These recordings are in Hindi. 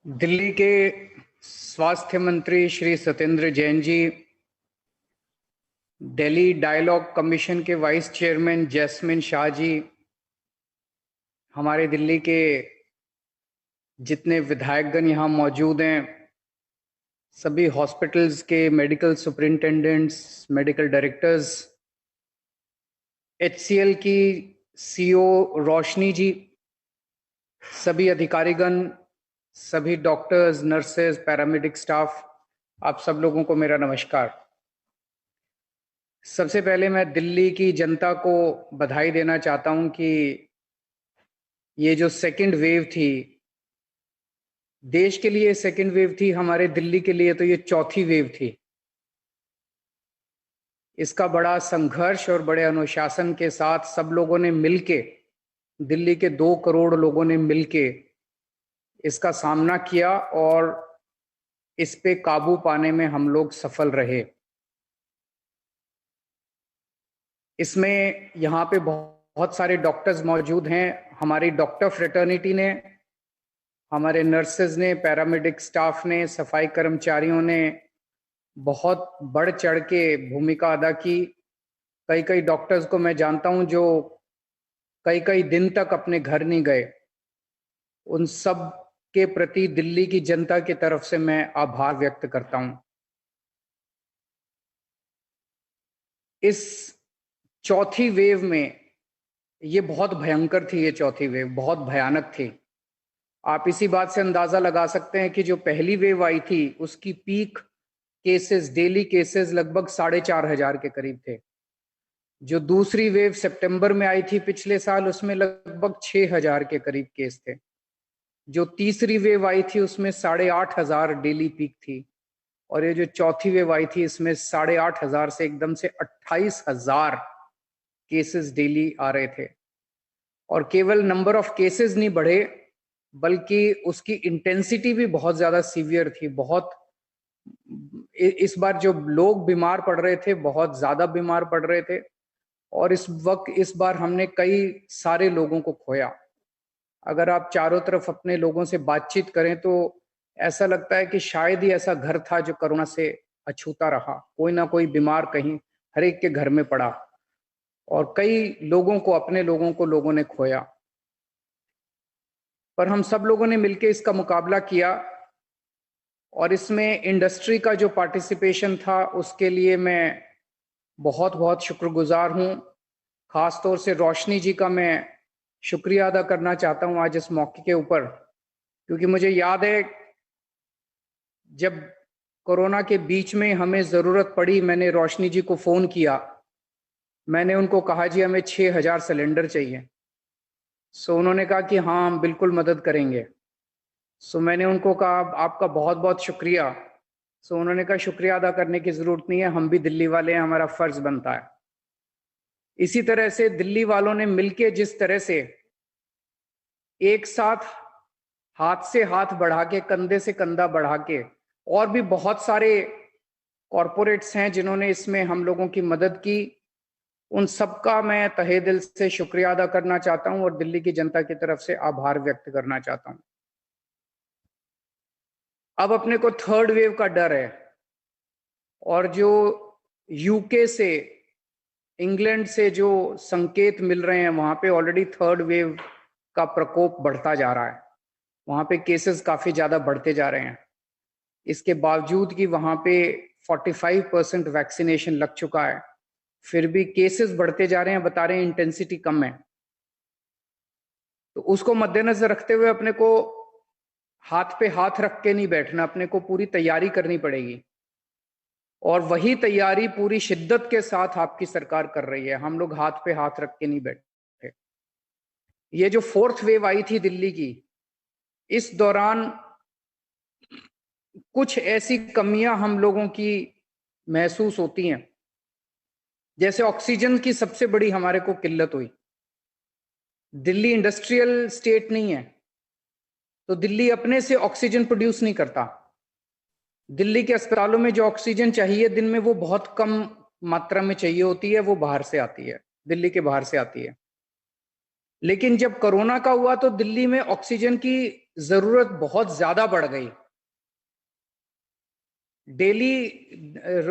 दिल्ली के स्वास्थ्य मंत्री श्री सत्येंद्र जैन जी, दिल्ली डायलॉग कमीशन के vice chairman jasmine Shah ji, हमारे दिल्ली के जितने विधायकगण यहाँ मौजूद हैं, सभी हॉस्पिटल्स के medical superintendents, medical directors, HCL की CEO रोशनी जी, सभी अधिकारीगण, सभी डॉक्टर्स, नर्सेज, पैरामेडिक स्टाफ, आप सब लोगों को मेरा नमस्कार। सबसे पहले मैं दिल्ली की जनता को बधाई देना चाहता हूं कि ये जो सेकंड वेव थी, देश के लिए सेकंड वेव थी, हमारे दिल्ली के लिए तो ये चौथी वेव थी। इसका बड़ा संघर्ष और बड़े अनुशासन के साथ सब लोगों ने मिलके, दिल्ली के 2 करोड़ लोगों ने मिलके इसका सामना किया और इस पे काबू पाने में हम लोग सफल रहे। इसमें यहाँ पे बहुत सारे डॉक्टर्स मौजूद हैं। हमारी डॉक्टर फ्रेटर्निटी ने, हमारे नर्सेज ने, पैरामेडिक स्टाफ ने, सफाई कर्मचारियों ने बहुत बढ़ चढ़ के भूमिका अदा की। कई कई डॉक्टर्स को मैं जानता हूं जो कई कई दिन तक अपने घर नहीं गए। उन सब के प्रति दिल्ली की जनता की तरफ से मैं आभार व्यक्त करता हूं। इस चौथी वेव में, ये बहुत भयंकर थी, ये चौथी वेव बहुत भयानक थी। आप इसी बात से अंदाजा लगा सकते हैं कि जो पहली वेव आई थी उसकी पीक केसेस, डेली केसेस लगभग 4,500 के करीब थे। जो दूसरी वेव सितंबर में आई थी पिछले साल, उसमें लगभग 6,000 के करीब केस थे। जो तीसरी वेव आई थी उसमें 8,500 डेली पीक थी, और ये जो चौथी वेव आई थी इसमें 8,500 से एकदम से 28,000 केसेस डेली आ रहे थे। और केवल नंबर ऑफ केसेस नहीं बढ़े, बल्कि उसकी इंटेंसिटी भी बहुत ज्यादा सीवियर थी। बहुत इस बार जो लोग बीमार पड़ रहे थे, बहुत ज्यादा बीमार पड़ रहे थे, और इस बार हमने कई सारे लोगों को खोया। अगर आप चारों तरफ अपने लोगों से बातचीत करें तो ऐसा लगता है कि शायद ही ऐसा घर था जो कोरोना से अछूता रहा। कोई ना कोई बीमार कहीं हर एक के घर में पड़ा, और कई लोगों को, अपने लोगों को लोगों ने खोया। पर हम सब लोगों ने मिलकर इसका मुकाबला किया, और इसमें इंडस्ट्री का जो पार्टिसिपेशन था उसके लिए मैं बहुत बहुत शुक्रगुजार हूं। खासतौर से रोशनी जी का मैं शुक्रिया अदा करना चाहता हूं आज इस मौके के ऊपर, क्योंकि मुझे याद है जब कोरोना के बीच में हमें जरूरत पड़ी, मैंने रोशनी जी को फोन किया। मैंने उनको कहा जी हमें 6,000 सिलेंडर चाहिए। सो उन्होंने कहा कि हाँ हम बिल्कुल मदद करेंगे। सो मैंने उनको कहा आपका बहुत बहुत शुक्रिया। सो उन्होंने कहा शुक्रिया अदा करने की जरूरत नहीं है, हम भी दिल्ली वाले हैं, हमारा फर्ज बनता है। इसी तरह से दिल्ली वालों ने मिलके जिस तरह से एक साथ हाथ से हाथ बढ़ा के, कंधे से कंधा बढ़ा के, और भी बहुत सारे कॉरपोरेट्स हैं जिन्होंने इसमें हम लोगों की मदद की, उन सबका मैं तहे दिल से शुक्रिया अदा करना चाहता हूं और दिल्ली की जनता की तरफ से आभार व्यक्त करना चाहता हूं। अब अपने को थर्ड वेव का डर है, और जो यूके से, इंग्लैंड से जो संकेत मिल रहे हैं, वहां पे ऑलरेडी थर्ड वेव का प्रकोप बढ़ता जा रहा है। वहां पे केसेस काफी ज्यादा बढ़ते जा रहे हैं। इसके बावजूद कि वहां पे 45% वैक्सीनेशन लग चुका है, फिर भी केसेस बढ़ते जा रहे हैं। बता रहे हैं इंटेंसिटी कम है। तो उसको मद्देनजर रखते हुए अपने को हाथ पे हाथ रख के नहीं बैठना, अपने को पूरी तैयारी करनी पड़ेगी, और वही तैयारी पूरी शिद्दत के साथ आपकी सरकार कर रही है। हम लोग हाथ पे हाथ रख के नहीं बैठे। ये जो फोर्थ वेव आई थी दिल्ली की, इस दौरान कुछ ऐसी कमियां हम लोगों की महसूस होती हैं। जैसे ऑक्सीजन की सबसे बड़ी हमारे को किल्लत हुई। दिल्ली इंडस्ट्रियल स्टेट नहीं है, तो दिल्ली अपने से ऑक्सीजन प्रोड्यूस नहीं करता। दिल्ली के अस्पतालों में जो ऑक्सीजन चाहिए दिन में, वो बहुत कम मात्रा में चाहिए होती है, वो बाहर से आती है, दिल्ली के बाहर से आती है। लेकिन जब कोरोना का हुआ तो दिल्ली में ऑक्सीजन की जरूरत बहुत ज्यादा बढ़ गई। डेली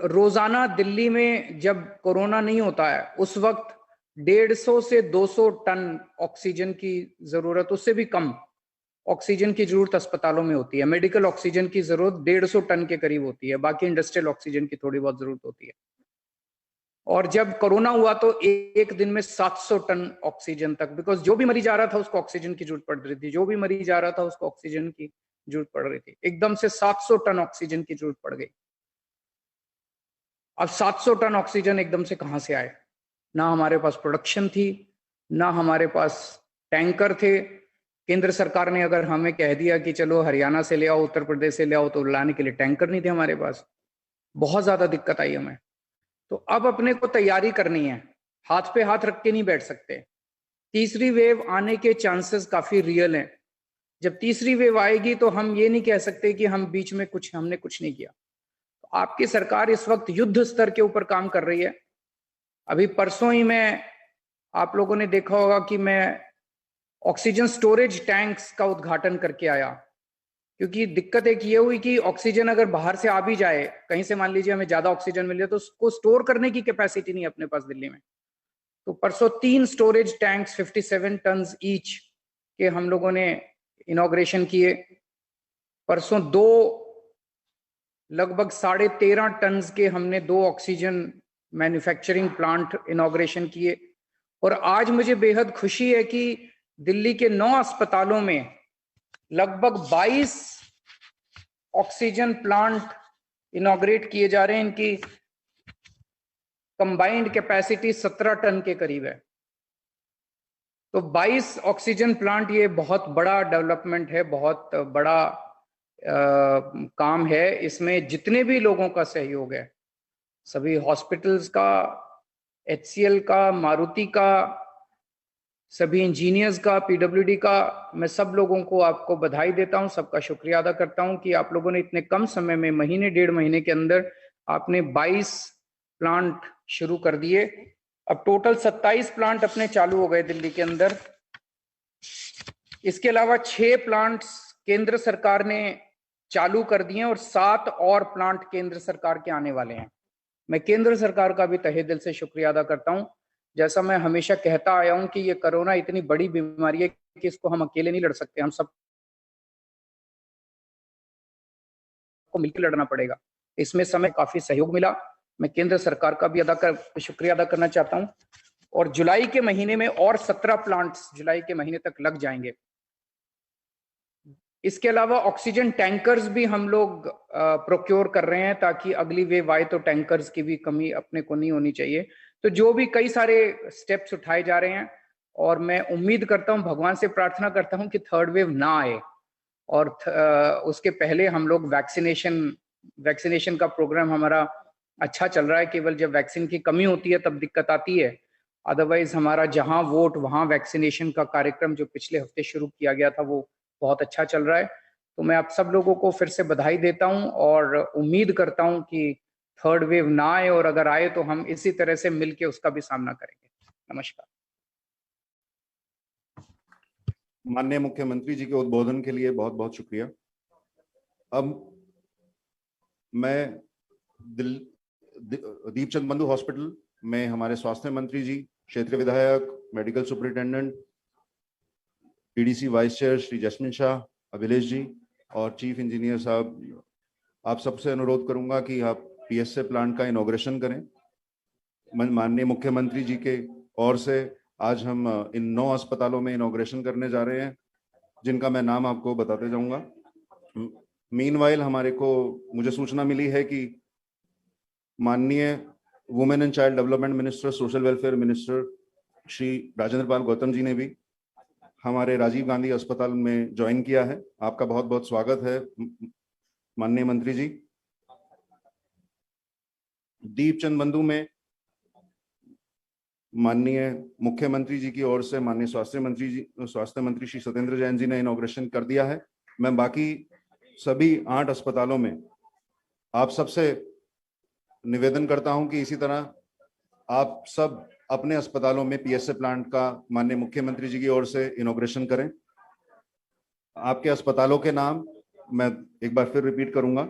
रोजाना दिल्ली में जब कोरोना नहीं होता है उस वक्त 150 से 200 टन ऑक्सीजन की जरूरत, उससे भी कम ऑक्सीजन की जरूरत अस्पतालों में होती है। मेडिकल ऑक्सीजन की जरूरत 150 टन के करीब होती है, बाकी इंडस्ट्रियल ऑक्सीजन की थोड़ी बहुत जरूरत होती है। और जब कोरोना हुआ तो एक दिन में 700 टन ऑक्सीजन तक, बिकॉज जो भी मरीज आ रहा था उसको ऑक्सीजन की जरूरत पड़ रही थी, जो भी मरीज आ रहा था उसको ऑक्सीजन की जरूरत पड़ रही थी। एकदम से 700 टन ऑक्सीजन की जरूरत पड़ गई। अब 700 टन ऑक्सीजन एकदम से कहां से आए? ना हमारे पास प्रोडक्शन थी, ना हमारे पास टैंकर थे। केंद्र सरकार ने अगर हमें कह दिया कि चलो हरियाणा से ले आओ, उत्तर प्रदेश से ले आओ, तो लाने के लिए टैंकर नहीं थे हमारे पास। बहुत ज्यादा दिक्कत आई हमें। तो अब अपने को तैयारी करनी है, हाथ पे हाथ रख के नहीं बैठ सकते। तीसरी वेव आने के चांसेस काफी रियल हैं। जब तीसरी वेव आएगी तो हम ये नहीं कह सकते कि हम बीच में हमने कुछ नहीं किया। तो आपकी सरकार इस वक्त युद्ध स्तर के ऊपर काम कर रही है। अभी परसों ही मैं, आप लोगों ने देखा होगा कि मैं ऑक्सीजन स्टोरेज टैंक्स का उद्घाटन करके आया। क्योंकि दिक्कत एक ये हुई कि ऑक्सीजन अगर बाहर से आ भी जाए, कहीं से मान लीजिए हमें ज्यादा ऑक्सीजन मिल जाए, तो उसको स्टोर करने की कैपेसिटी नहीं अपने पास दिल्ली में। तो परसों 3 स्टोरेज टैंक्स 57 टन ईच के हम लोगों ने इनॉग्रेशन किए। परसों 2 लगभग 13.5 टन के हमने 2 ऑक्सीजन मैन्युफैक्चरिंग प्लांट इनॉग्रेशन किए। और आज मुझे बेहद खुशी है कि दिल्ली के 9 अस्पतालों में लगभग 22 ऑक्सीजन प्लांट इनॉग्रेट किए जा रहे हैं। इनकी कंबाइंड कैपेसिटी 17 टन के करीब है। तो 22 ऑक्सीजन प्लांट, ये बहुत बड़ा डेवलपमेंट है, बहुत बड़ा काम है। इसमें जितने भी लोगों का सहयोग है, सभी हॉस्पिटल्स का, HCL का, मारुति का, सभी इंजीनियर्स का, पीडब्ल्यूडी का, मैं सब लोगों को आपको बधाई देता हूं, सबका शुक्रिया अदा करता हूं कि आप लोगों ने इतने कम समय में, महीने 1.5 महीने के अंदर आपने 22 प्लांट शुरू कर दिए। अब टोटल 27 प्लांट अपने चालू हो गए दिल्ली के अंदर। इसके अलावा 6 प्लांट्स केंद्र सरकार ने चालू कर दिए और 7 और प्लांट केंद्र सरकार के आने वाले हैं। मैं केंद्र सरकार का भी तहे दिल से शुक्रिया अदा करता हूं। जैसा मैं हमेशा कहता आया हूं कि ये कोरोना इतनी बड़ी बीमारी है कि इसको हम अकेले नहीं लड़ सकते, हम सबको मिलकर लड़ना पड़ेगा। इसमें समय काफी सहयोग मिला, मैं केंद्र सरकार का भी शुक्रिया अदा करना चाहता हूं। और जुलाई के महीने में और 17 प्लांट्स जुलाई के महीने तक लग जाएंगे। इसके अलावा ऑक्सीजन टैंकर्स भी हम लोग प्रोक्योर कर रहे हैं, ताकि अगली वेव आए तो टैंकर्स की भी कमी अपने को नहीं होनी चाहिए। तो जो भी कई सारे स्टेप्स उठाए जा रहे हैं, और मैं उम्मीद करता हूं, भगवान से प्रार्थना करता हूं कि थर्ड वेव ना आए। और उसके पहले हम लोग वैक्सीनेशन का प्रोग्राम हमारा अच्छा चल रहा है। केवल जब वैक्सीन की कमी होती है तब दिक्कत आती है। अदरवाइज हमारा जहां वोट वहां वैक्सीनेशन का कार्यक्रम जो पिछले हफ्ते शुरू किया गया था वो बहुत अच्छा चल रहा है। तो मैं आप सब लोगों को फिर से बधाई देता हूं और उम्मीद करता हूं कि थर्ड वेव ना आए, और अगर आए तो हम इसी तरह से मिलके उसका भी सामना करेंगे। नमस्कार। माननीय मुख्यमंत्री जी के उद्बोधन के लिए बहुत बहुत शुक्रिया। अब मैं दीपचंद बंधु हॉस्पिटल में हमारे स्वास्थ्य मंत्री जी, क्षेत्रीय विधायक, medical superintendent, PDC vice chair Shri Jasmin Shah, Abhilesh ji और चीफ इंजीनियर साहब, आप सबसे अनुरोध करूंगा कि आप PSA प्लांट का इनॉग्रेशन करें। माननीय मुख्यमंत्री जी के ओर से आज हम इन 9 अस्पतालों में इनॉग्रेशन करने जा रहे हैं, जिनका मैं नाम आपको बताते जाऊंगा। मीनवाइल मुझे सूचना मिली है कि माननीय women and child development minister, social welfare minister Shri Rajendra Pal Gautam ji ने भी हमारे राजीव गांधी अस्पताल में ज्वाइन किया है। आपका बहुत बहुत स्वागत है माननीय मंत्री जी। दीपचंद बंधु में माननीय मुख्यमंत्री जी की ओर से माननीय स्वास्थ्य मंत्री श्री सत्येंद्र जैन जी ने इनॉग्रेशन कर दिया है। मैं बाकी सभी 8 अस्पतालों में आप सबसे निवेदन करता हूं कि इसी तरह आप सब अपने अस्पतालों में PSA प्लांट का माननीय मुख्यमंत्री जी की ओर से इनॉग्रेशन करें। आपके अस्पतालों के नाम मैं एक बार फिर रिपीट करूंगा।